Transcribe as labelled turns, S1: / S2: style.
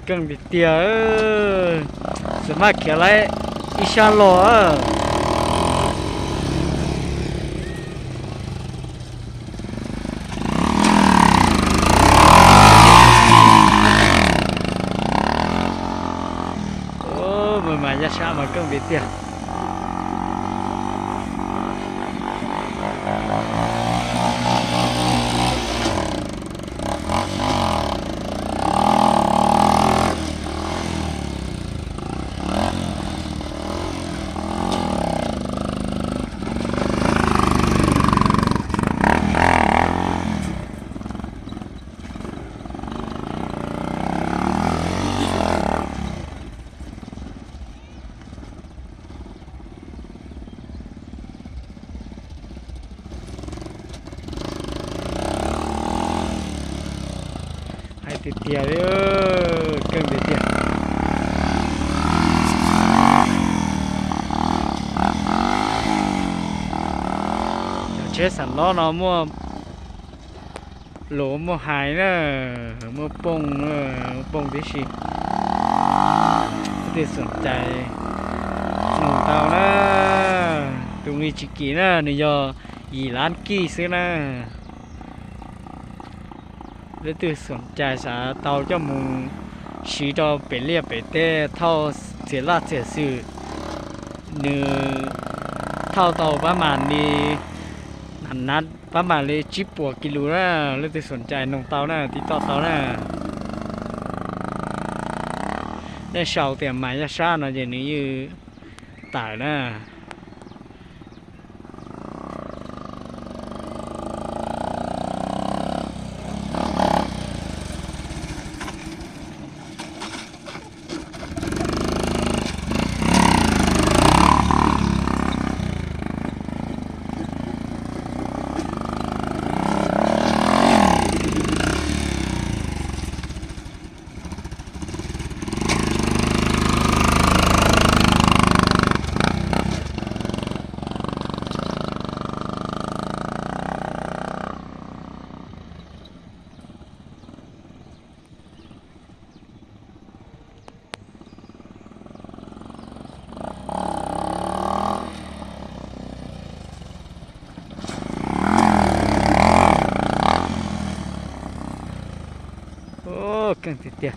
S1: 更比点什么起来一下落哦，我买一下嘛更比点。ติดเตียเลยเครื่องติดเตียเช็ดสันล้อเนาะมัวหลมัวหายเนอะมัวปงปงที่สิที่สนใจหนุ่มเตานะตรงนี้จิกี้นะนี่ยอ2 ล้านกี้ซื้อนะแล้วตื่นสนใจสาเตาเจ้ามุงชีดอไปเรียบไปเต้เท่าเสียลาดเสียสื่อเนื้อเท่าเตาประมาณนี้นัดประมาณเลยจิบปัวกิโลนะแล้วตื่นสนใจนงเตานะที่ต่อเตานะได้เช่าเตียมไม้ยาชาเนาะอย่างนี้อยู่ตายนะโอ้เก่งติดเตีย